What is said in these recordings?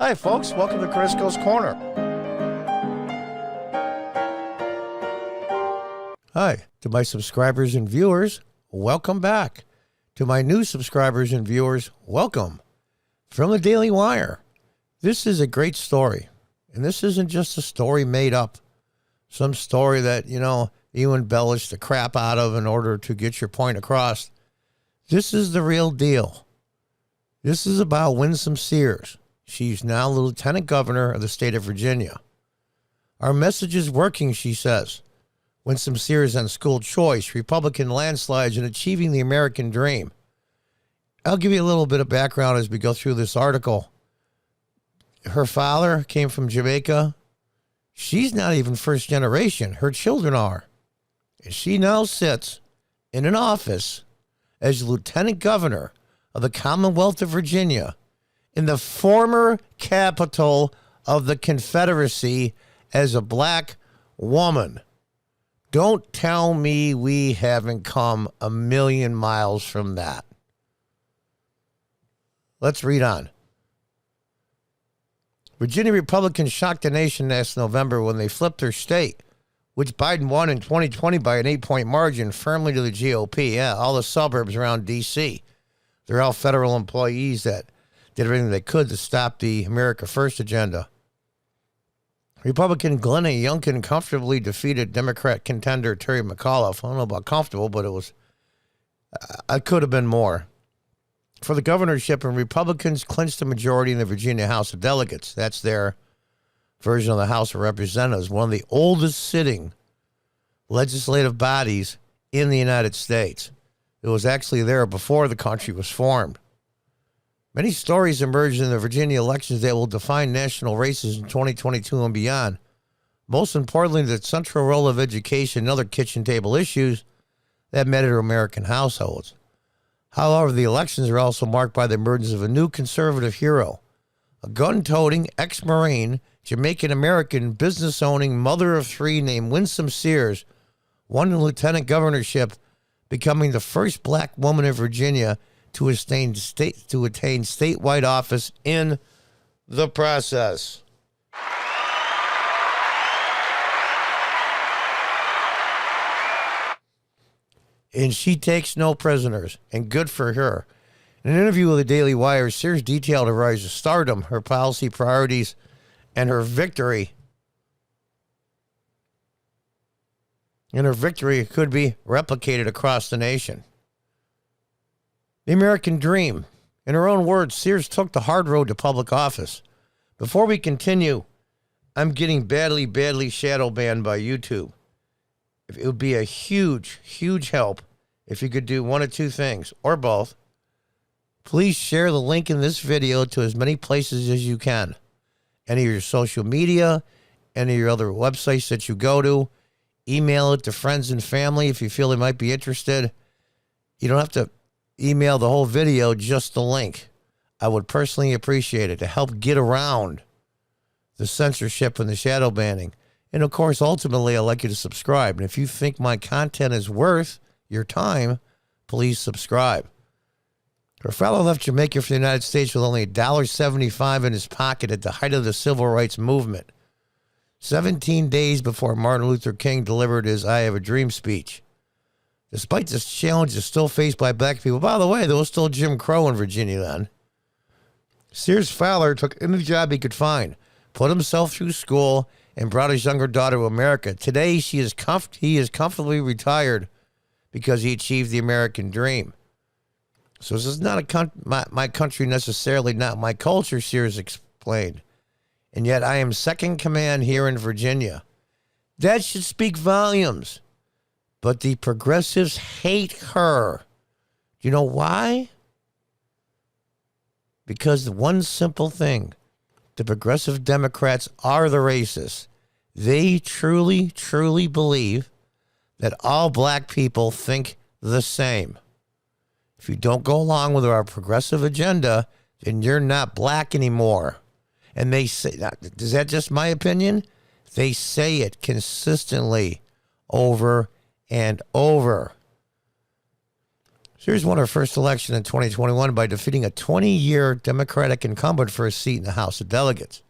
Hi, folks. Welcome to Crisco's Corner. Hi, to my subscribers and viewers, welcome back. To my new subscribers and viewers, welcome. From the Daily Wire, this is a great story. And this isn't just a story made up. Some story that, you embellish the crap out of in order to get your point across. This is the real deal. This is about Winsome Sears. She's now the lieutenant governor of the state of Virginia. Our message is working, she says. Winsome Sears on school choice, Republican landslides, and achieving the American dream. I'll give you a little bit of background as we go through this article. Her father came from Jamaica. She's not even first generation. Her children are. And she now sits in an office as lieutenant governor of the Commonwealth of Virginia, in the former capital of the Confederacy, as a black woman. Don't tell me we haven't come a million miles from that. Let's read on. Virginia Republicans shocked the nation last November when they flipped their state, which Biden won in 2020 by an 8-point margin, firmly to the GOP. Yeah, all the suburbs around D.C. They're all federal employees that did everything they could to stop the America First agenda. Republican Glenna Youngkin comfortably defeated Democrat contender Terry McAuliffe. I don't know about comfortable, but it could have been more. For the governorship, and Republicans clinched a majority in the Virginia House of Delegates. That's their version of the House of Representatives, one of the oldest sitting legislative bodies in the United States. It was actually there before the country was formed. Many stories emerged in the Virginia elections that will define national races in 2022 and beyond. Most importantly, the central role of education and other kitchen table issues that matter to American households. However, the elections are also marked by the emergence of a new conservative hero, a gun-toting ex-Marine, Jamaican-American, business-owning mother of three named Winsome Sears, won the lieutenant governorship, becoming the first black woman in Virginia to attain statewide office in the process. And she takes no prisoners, and good for her. In an interview with the Daily Wire, Sears detailed her rise to stardom, her policy priorities, and her victory. And her victory could be replicated across the nation. The American dream. In her own words, Sears took the hard road to public office. Before we continue, I'm getting badly shadow banned by YouTube. It would be a huge help if you could do one of two things, or both. Please share the link in this video to as many places as you can. Any of your social media, any of your other websites that you go to. Email it to friends and family if you feel they might be interested. You don't have to email the whole video, just the link. I would personally appreciate it to help get around the censorship and the shadow banning. And of course, ultimately, I'd like you to subscribe. And if you think my content is worth your time, please subscribe. Her father left Jamaica for the United States with only $1.75 in his pocket at the height of the civil rights movement, 17 days before Martin Luther King delivered his I Have a Dream speech. Despite this challenge is still faced by black people. By the way, there was still Jim Crow in Virginia then. Sears' father took any job he could find, put himself through school, and brought his younger daughter to America. Today, he is comfortably retired because he achieved the American dream. So this is not my country necessarily, not my culture, Sears explained. And yet I am second command here in Virginia. That should speak volumes. But the progressives hate her. Do you know why? Because the one simple thing, the progressive Democrats are the racists. They truly believe that all black people think the same. If you don't go along with our progressive agenda, then you're not black anymore. And they say, is that just my opinion? They say it consistently over and over. Sears won her first election in 2021 by defeating a 20-year Democratic incumbent for a seat in the House of Delegates.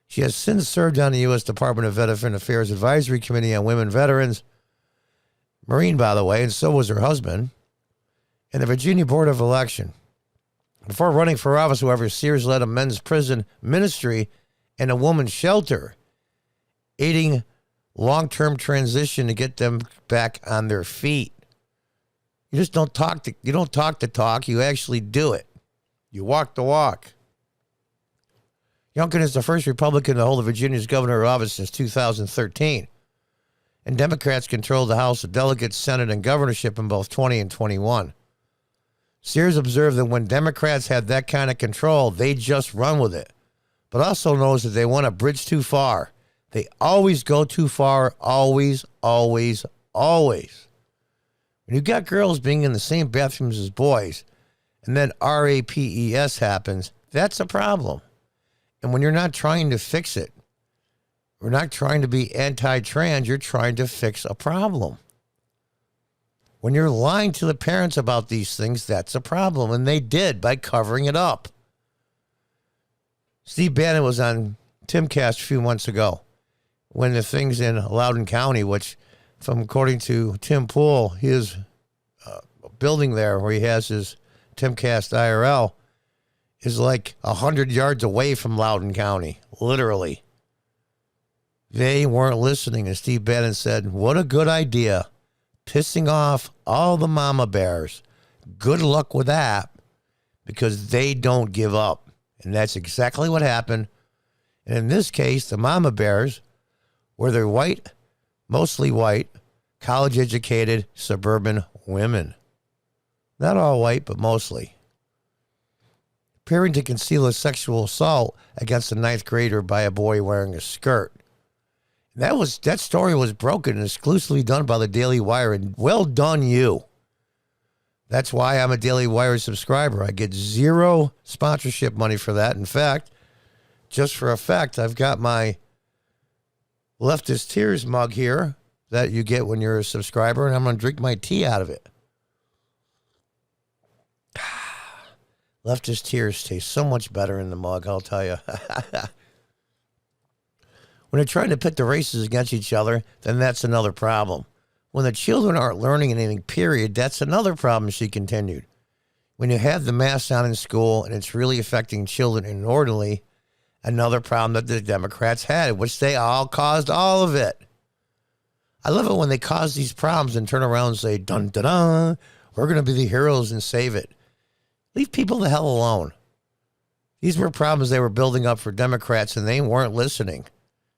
She has since served on the U.S. Department of Veteran Affairs Advisory Committee on Women Veterans, Marine, by the way, and so was her husband, and the Virginia Board of Election. Before running for office, however, Sears led a men's prison ministry and a woman's shelter, aiding long-term transition to get them back on their feet. You just don't talk the talk, you actually do it. You walk the walk. Youngkin is the first Republican to hold Virginia's governor office since 2013. And Democrats controlled the House of Delegates, Senate, and governorship in both 20 and 21. Sears observed that when Democrats have that kind of control, they just run with it. But also knows that they want to bridge too far. They always go too far, always, always, always. When you've got girls being in the same bathrooms as boys, and then RAPES happens, that's a problem. And when you're not trying to fix it, we're not trying to be anti-trans, you're trying to fix a problem. When you're lying to the parents about these things, that's a problem. And they did by covering it up. Steve Bannon was on Timcast a few months ago when the things in Loudoun County, which, according to Tim Pool, his building there where he has his Timcast IRL, is like 100 yards away from Loudoun County, literally. They weren't listening, and Steve Bannon said, what a good idea, pissing off all the mama bears. Good luck with that, because they don't give up. And that's exactly what happened. And in this case, the mama bears were the white, mostly white, college-educated, suburban women. Not all white, but mostly. Appearing to conceal a sexual assault against a ninth grader by a boy wearing a skirt. That story was broken and exclusively done by the Daily Wire, and well done you. That's why I'm a Daily Wire subscriber. I get zero sponsorship money for that. In fact, just for effect, I've got my Leftist Tears mug here that you get when you're a subscriber, and I'm going to drink my tea out of it. Leftist Tears taste so much better in the mug, I'll tell you. When they're trying to pit the races against each other, then that's another problem. When the children aren't learning anything, period, that's another problem, she continued. When you have the masks on in school and it's really affecting children inordinately, another problem that the Democrats had, which they all caused all of it. I love it when they cause these problems and turn around and say, dun, dun, dun, we're going to be the heroes and save it. Leave people the hell alone. These were problems they were building up for Democrats, and they weren't listening.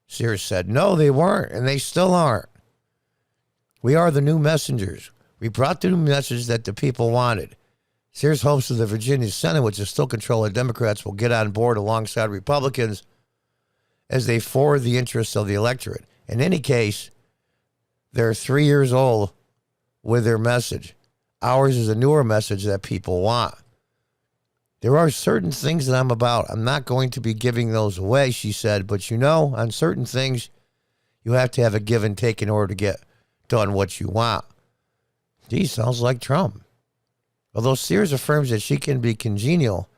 Sears said, no, they weren't, and they still aren't. We are the new messengers. We brought the new message that the people wanted. Sears hopes that the Virginia Senate, which is still controlled by Democrats, will get on board alongside Republicans as they forward the interests of the electorate. In any case, they're 3 years old with their message. Ours is a newer message that people want. There are certain things that I'm about. I'm not going to be giving those away, she said. But on certain things, you have to have a give and take in order to get done what you want. Gee, sounds like Trump. Although Sears affirms that she can be congenial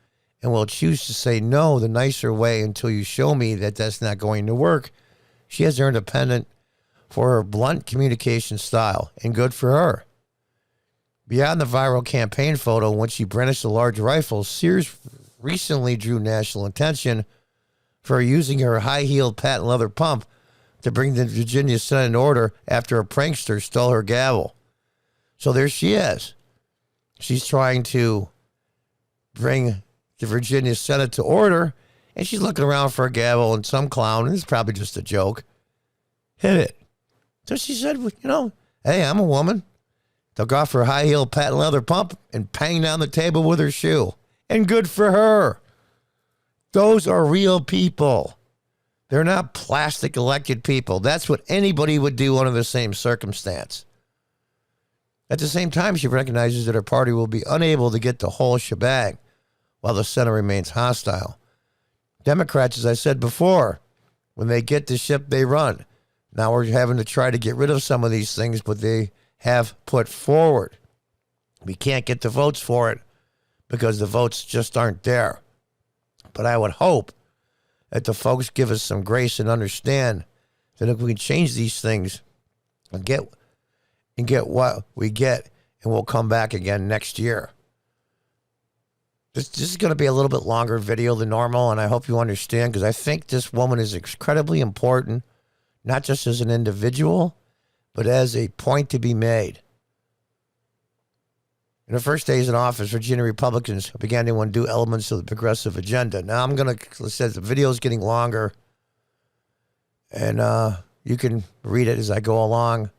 and will choose to say no the nicer way until you show me that that's not going to work, she has earned a pendant for her blunt communication style, and good for her. Beyond the viral campaign photo in which she brandished a large rifle, Sears recently drew national attention for using her high-heeled patent leather pump to bring the Virginia Senate in order after a prankster stole her gavel. So there she is. She's trying to bring the Virginia Senate to order, and she's looking around for a gavel, and some clown, and it's probably just a joke, hit it. So she said, hey, I'm a woman. Took off her high-heeled patent leather pump and banged down the table with her shoe. And good for her. Those are real people. They're not plastic elected people. That's what anybody would do under the same circumstance. At the same time, she recognizes that her party will be unable to get the whole shebang while the Senate remains hostile. Democrats, as I said before, when they get the ship, they run. Now we're having to try to get rid of some of these things, but they have put forward We can't get the votes for it because the votes just aren't there. But I would hope that the folks give us some grace and understand that if we can change these things and get what we get, and we'll come back again next year. This is going to be a little bit longer video than normal, and I hope you understand, because I think this woman is incredibly important, not just as an individual, but as a point to be made. In her first days in office, Virginia Republicans began to undo elements of the progressive agenda. Now I'm going to say the video is getting longer, and you can read it as I go along.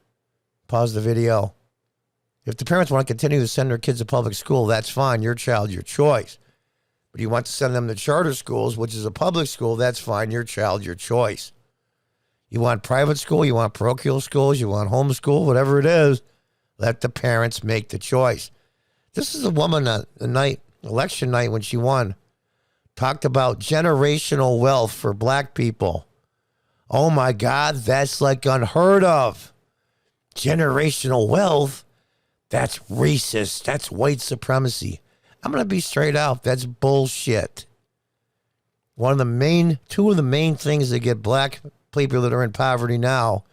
Pause the video. If the parents want to continue to send their kids to public school, that's fine. Your child, your choice. But you want to send them to charter schools, which is a public school, that's fine. Your child, your choice. You want private school, you want parochial schools, you want homeschool, whatever it is, let the parents make the choice. This is a woman election night when she won, talked about generational wealth for black people. Oh my God, that's like unheard of. Generational wealth? That's racist. That's white supremacy. I'm going to be straight out. That's bullshit. Two of the main things that get black people that are in poverty now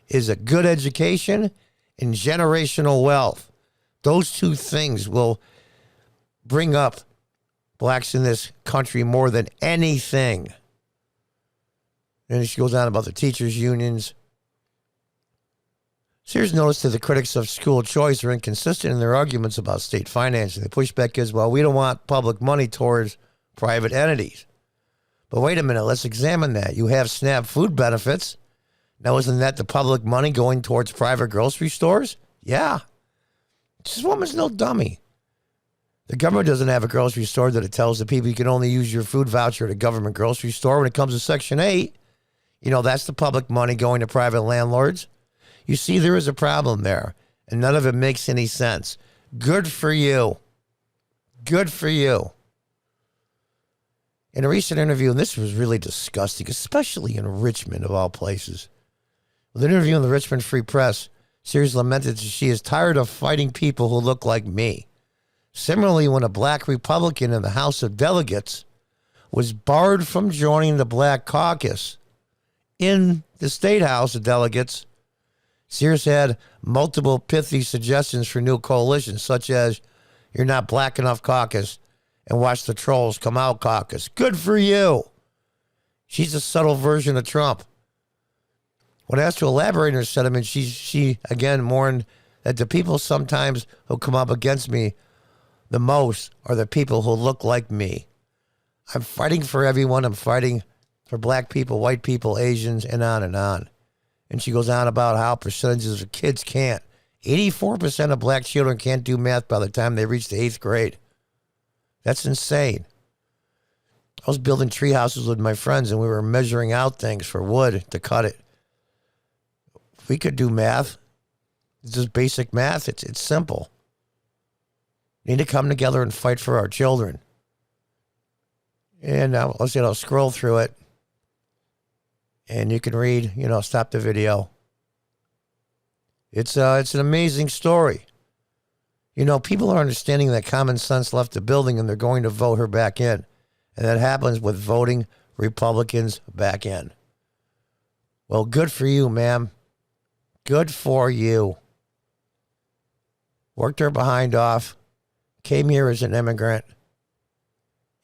is a good education and generational wealth. Those two things will bring up blacks in this country more than anything. And she goes on about the teachers' unions. Sears noticed that the critics of school choice are inconsistent in their arguments about state financing. The pushback is, well, we don't want public money towards private entities. But wait a minute, let's examine that. You have SNAP food benefits. Now, isn't that the public money going towards private grocery stores? Yeah. This woman's no dummy. The government doesn't have a grocery store that it tells the people you can only use your food voucher at a government grocery store. When it comes to Section 8, that's the public money going to private landlords. You see, there is a problem there, and none of it makes any sense. Good for you. Good for you. In a recent interview, and this was really disgusting, especially in Richmond, of all places. With an interview in the Richmond Free Press, Sears lamented that she is tired of fighting people who look like me. Similarly, when a black Republican in the House of Delegates was barred from joining the Black Caucus in the State House of Delegates, Sears had multiple pithy suggestions for new coalitions, such as, you're not black enough caucus, and watch the trolls come out caucus. Good for you. She's a subtle version of Trump. When asked to elaborate on her sentiment, she again mourned that the people sometimes who come up against me the most are the people who look like me. I'm fighting for everyone. I'm fighting for black people, white people, Asians, and on and on. And she goes on about how percentages of kids can't. 84% of black children can't do math by the time they reach the 8th grade. That's insane. I was building tree houses with my friends, and we were measuring out things for wood to cut it. We could do math. It's just basic math. It's simple. We need to come together and fight for our children. And I'll scroll through it. And you can read, stop the video. It's an amazing story. People are understanding that common sense left the building and they're going to vote her back in. And that happens with voting Republicans back in. Well, good for you, ma'am. Good for you. Worked her behind off. Came here as an immigrant.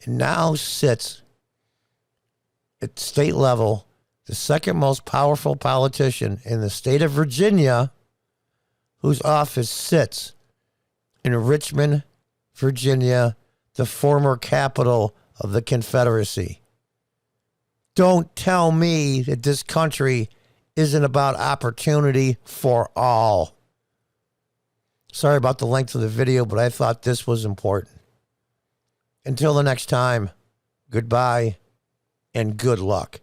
And now sits at state level, the second most powerful politician in the state of Virginia, whose office sits in Richmond, Virginia, the former capital of the Confederacy. Don't tell me that this country isn't about opportunity for all. Sorry about the length of the video, but I thought this was important. Until the next time, goodbye and good luck.